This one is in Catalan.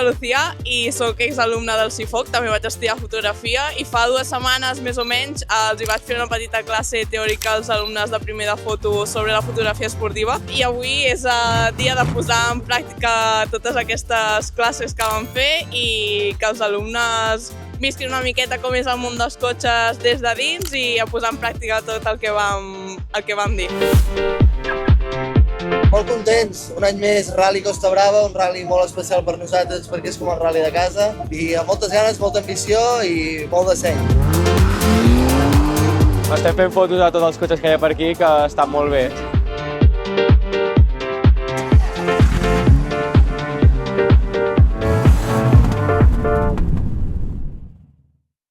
Lucía i sóc exalumna del CIFOC, també vaig estudiar fotografia i fa 2 setmanes més o menys els hi vaig fer una petita classe teòrica als alumnes de primer de foto sobre la fotografia esportiva i avui és el dia de posar en pràctica totes aquestes classes que vam fer i que els alumnes visquin una miqueta com és el món dels cotxes des de dins i a posar en pràctica tot el que vam dir. Molt contents, un any més Rally Costa Brava, un rally molt especial per nosaltres perquè és com el rally de casa i amb moltes ganes, molta ambició i molt de seny. Estem fent fotos a tots els cotxes que hi ha per aquí que estan molt bé.